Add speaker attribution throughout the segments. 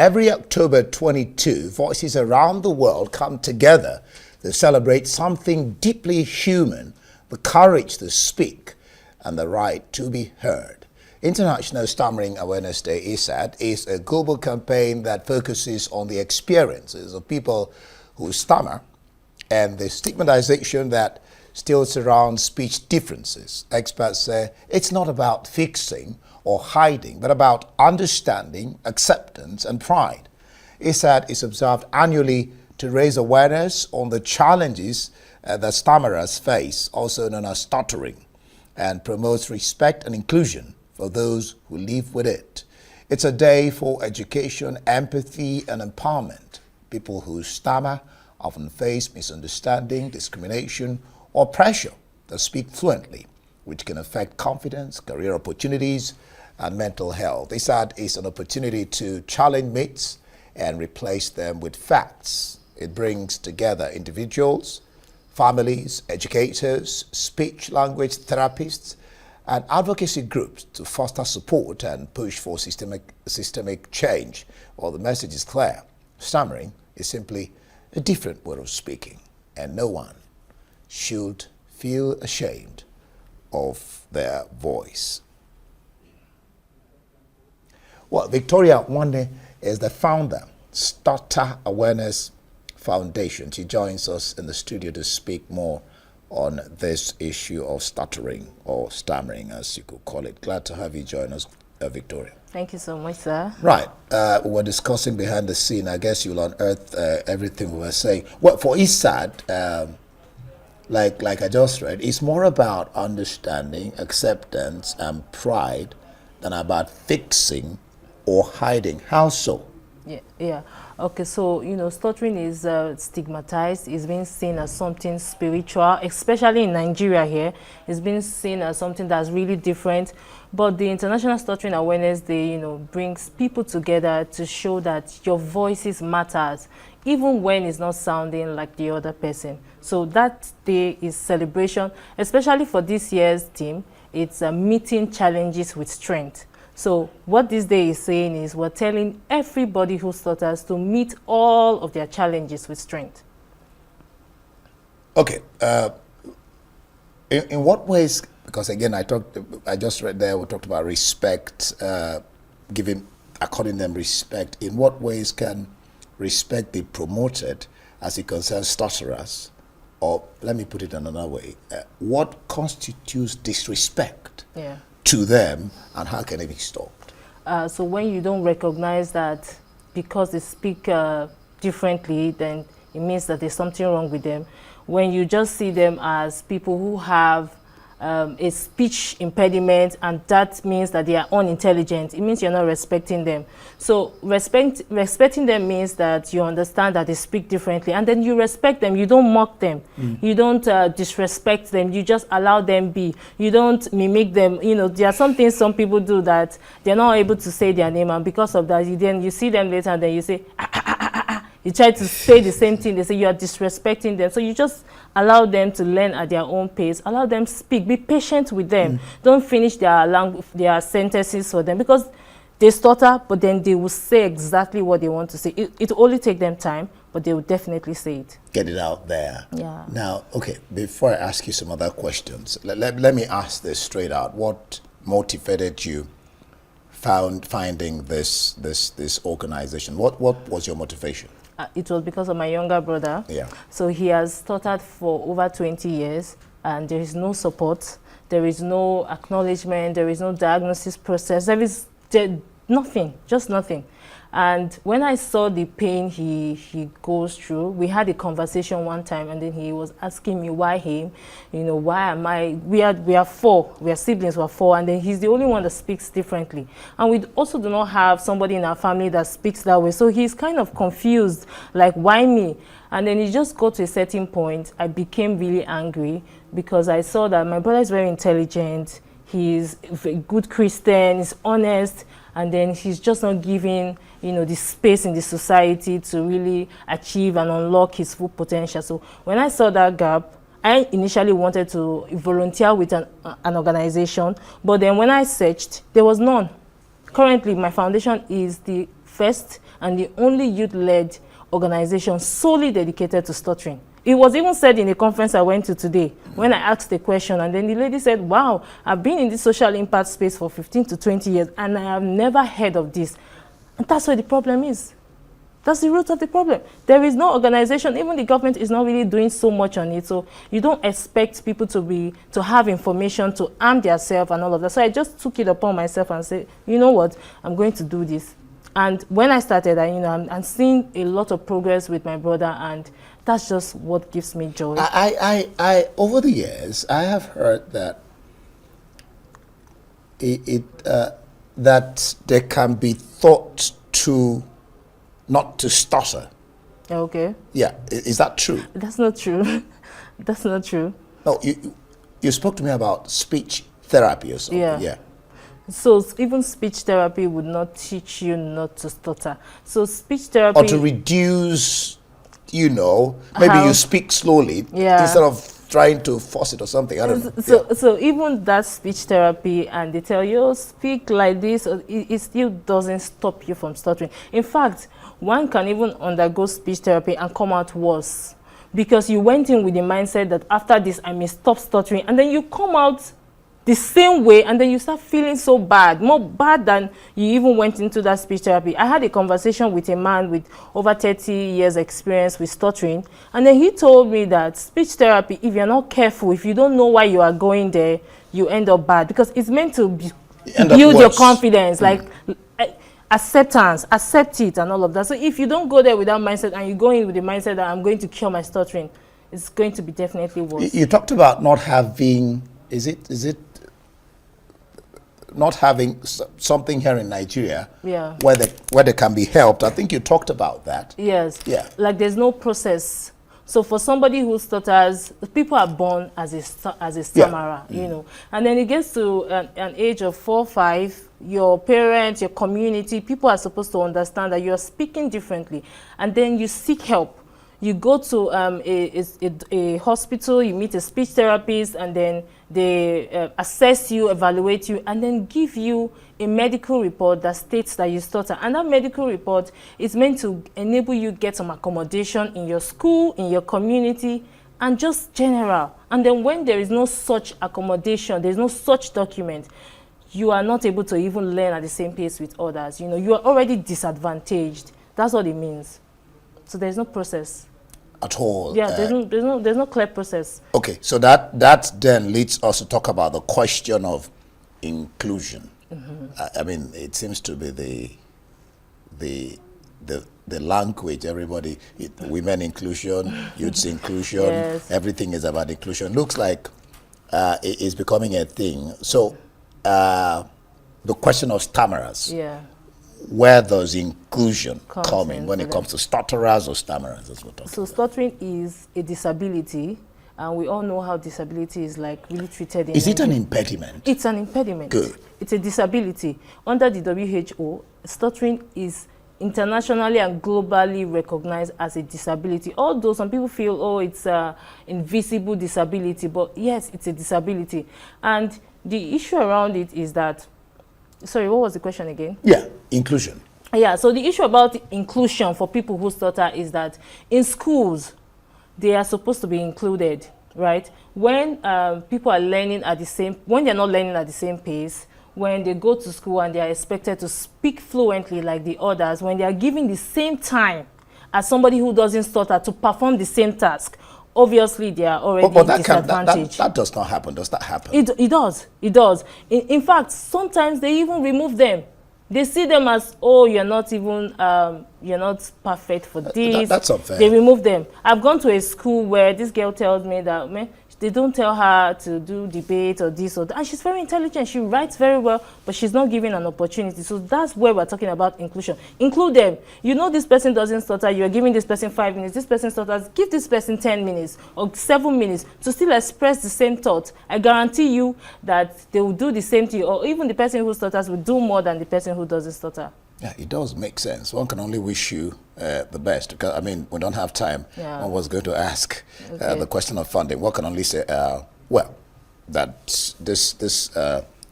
Speaker 1: Every October 22, voices around the world come together to celebrate something deeply human, the courage to speak and the right to be heard. International Stammering Awareness Day, ISAD, is a global campaign that focuses on the experiences of people who stammer and the stigmatization that still surrounds speech differences. Experts say it's not about fixing or hiding, but about understanding, acceptance, and pride. ISAD is observed annually to raise awareness on the challenges that stammerers face, also known as stuttering, and promotes respect and inclusion for those who live with it. It's a day for education, empathy, and empowerment. People who stammer often face misunderstanding, discrimination, or pressure to speak fluently, which can affect confidence, career opportunities, and mental health. ISAD is an opportunity to challenge myths and replace them with facts. It brings together individuals, families, educators, speech language therapists, and advocacy groups to foster support and push for systemic change. Well, the message is clear. Stammering is simply a different way of speaking, and no one should feel ashamed of their voice. Well, Victoria Nwanne is the founder, Stutter Awareness Foundation. She joins us in the studio to speak more on this issue of stuttering or stammering, as you could call it. Glad to have you join us, Victoria.
Speaker 2: Thank you so much, sir.
Speaker 1: Right. We were discussing behind the scene. I guess you'll unearth everything we were saying. Well, for ISAD, like I just read, it's more about understanding, acceptance, and pride than about fixing or hiding. How so?
Speaker 2: Yeah. Okay, so, stuttering is stigmatized. It's being seen as something spiritual, especially in Nigeria here. It's being seen as something that's really different. But the International Stuttering Awareness Day, brings people together to show that your voices matters, even when it's not sounding like the other person. So that day is celebration, especially for this year's theme. It's meeting challenges with strength. So what this day is saying is we're telling everybody who stutters to meet all of their challenges with strength.
Speaker 1: Okay. In what ways, because again, I just read there, we talked about respect, according them respect. In what ways can respect be promoted as it concerns stutterers? Or let me put it another way. What constitutes disrespect to them, and how can it be stopped?
Speaker 2: So when you don't recognize that because they speak differently, then it means that there's something wrong with them. When you just see them as people who have a speech impediment, and that means that they are unintelligent, it means you're not respecting them. So respecting them means that you understand that they speak differently, and then you respect them. You don't mock them. You don't disrespect them. You just allow them be. You don't mimic them. There are some things some people do that they're not able to say their name, and because of that, then you see them later and then you say, you try to say the same thing. They say you are disrespecting them. So you just allow them to learn at their own pace. Allow them speak. Be patient with them. Don't finish their sentences for them, because they stutter, but then they will say exactly what they want to say. It will only take them time, but they will definitely say it.
Speaker 1: Get it out there.
Speaker 2: Yeah.
Speaker 1: Now, okay, before I ask you some other questions, let me ask this straight out. What motivated you finding this organization? What was your motivation?
Speaker 2: It was because of my younger brother.
Speaker 1: Yeah.
Speaker 2: So he has stuttered for over 20 years, and there is no support. There is no acknowledgement. There is no diagnosis process. There is nothing, just nothing. And when I saw the pain he goes through, we had a conversation one time, and then he was asking me why him, why am I, we are four, we are siblings, we're four, and then he's the only one that speaks differently. And we also do not have somebody in our family that speaks that way. So he's kind of confused, like, why me? And then he just got to a certain point. I became really angry because I saw that my brother is very intelligent, he's a good Christian, he's honest, and then he's just not giving the space in the society to really achieve and unlock his full potential. So when I saw that gap, I initially wanted to volunteer with an organization, but then when I searched, there was none. Currently, my foundation is the first and the only youth-led organization solely dedicated to stuttering. It was even said in a conference I went to today when I asked the question, and then the lady said, wow, I've been in this social impact space for 15 to 20 years and I have never heard of this. And that's where the problem is. That's the root of the problem. There is no organization, even the government is not really doing so much on it. So you don't expect people to have information, to arm themselves and all of that. So I just took it upon myself and said, you know what, I'm going to do this. And when I started, I'm seeing a lot of progress with my brother, and that's just what gives me joy.
Speaker 1: I over the years, I have heard that that there can be thought to not to stutter.
Speaker 2: Okay.
Speaker 1: Yeah, is that true?
Speaker 2: That's not true. That's not true.
Speaker 1: No, you spoke to me about speech therapy or something.
Speaker 2: Yeah.
Speaker 1: Yeah.
Speaker 2: So even speech therapy would not teach you not to stutter. So speech therapy...
Speaker 1: Or to reduce, maybe you speak slowly instead of trying to force it or something. I don't know.
Speaker 2: So even that speech therapy, and they tell you, speak like this, it still doesn't stop you from stuttering. In fact, one can even undergo speech therapy and come out worse, because you went in with the mindset that after this I may stop stuttering, and then you come out the same way, and then you start feeling so bad, more bad than you even went into that speech therapy. I had a conversation with a man with over 30 years experience with stuttering, and then he told me that speech therapy, if you're not careful, if you don't know why you are going there, you end up bad, because it's meant to build your confidence, like acceptance, accept it and all of that. So if you don't go there with that mindset and you go in with the mindset that I'm going to cure my stuttering, it's going to be definitely worse.
Speaker 1: You talked about not having, is it not having something here in Nigeria where they can be helped. I think you talked about that.
Speaker 2: Yes.
Speaker 1: Yeah.
Speaker 2: Like there's no process. So for somebody who stutters, people are born as a stammerer, and then it gets to an age of 4 or 5, your parents, your community, people are supposed to understand that you're speaking differently, and then you seek help. You go to a hospital, you meet a speech therapist, and then they assess you, evaluate you, and then give you a medical report that states that you stutter. And that medical report is meant to enable you get some accommodation in your school, in your community, and just general. And then when there is no such accommodation, there's no such document, you are not able to even learn at the same pace with others. You are already disadvantaged. That's what it means. So there's no process
Speaker 1: at all.
Speaker 2: Yeah, there's no clear process.
Speaker 1: Okay, so that then leads us to talk about the question of inclusion. I mean, it seems to be the language. Everybody, women inclusion, youths inclusion.
Speaker 2: Yes.
Speaker 1: Everything is about inclusion. Looks like it is becoming a thing. So the question of stammerers.
Speaker 2: Yeah.
Speaker 1: Where does inclusion come in when it comes to stutterers or stammerers, as we're talking about?
Speaker 2: Stuttering is a disability, and we all know how disability is like really treated in
Speaker 1: Is it an impediment?
Speaker 2: It's an impediment.
Speaker 1: Good.
Speaker 2: It's a disability. Under the WHO, stuttering is internationally and globally recognized as a disability. Although some people feel, oh, it's an invisible disability, but yes, it's a disability. And the issue around it is that, sorry, what was the question again?
Speaker 1: Yeah, inclusion.
Speaker 2: Yeah, so the issue about inclusion for people who stutter is that in schools, they are supposed to be included, right? When people are learning at the same, when they're not learning at the same pace, when they go to school and they are expected to speak fluently like the others, when they are given the same time as somebody who doesn't stutter to perform the same task, obviously they are already disadvantaged.
Speaker 1: That does not happen. Does that happen?
Speaker 2: It does. It does. In fact, sometimes they even remove them. They see them as, oh, you're not even, you're not perfect for this.
Speaker 1: That's unfair.
Speaker 2: They remove them. I've gone to a school where this girl tells me that, man, they don't tell her to do debate or this or that. And she's very intelligent. She writes very well, but she's not given an opportunity. So that's where we're talking about inclusion. Include them. You know this person doesn't stutter. You're giving this person 5 minutes. This person stutters. Give this person 10 minutes or 7 minutes to still express the same thought. I guarantee you that they will do the same thing, or even the person who stutters will do more than the person who doesn't stutter.
Speaker 1: Yeah, it does make sense. One can only wish you the best. Because, I mean, we don't have time.
Speaker 2: Yeah.
Speaker 1: I was going to ask the question of funding. One can only say, well, that this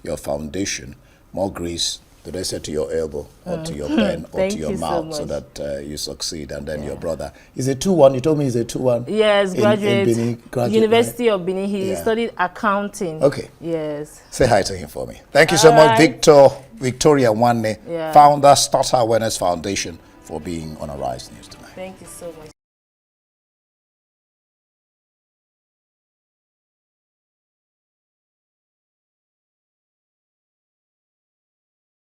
Speaker 1: your foundation, More Grace Did I say to your elbow or to your pen or to
Speaker 2: Thank
Speaker 1: your
Speaker 2: you
Speaker 1: mouth
Speaker 2: so
Speaker 1: that you succeed? And then your brother. Is it 2-1? You told me he's a 2-1?
Speaker 2: Yes, graduate.
Speaker 1: In Benin, graduate,
Speaker 2: University
Speaker 1: right?
Speaker 2: of Benin. He studied accounting.
Speaker 1: Okay.
Speaker 2: Yes.
Speaker 1: Say hi to him for me. Thank you so much, Victoria Nwanne, founder, Starter Awareness Foundation, for being on Arise News tonight.
Speaker 2: Thank you so much.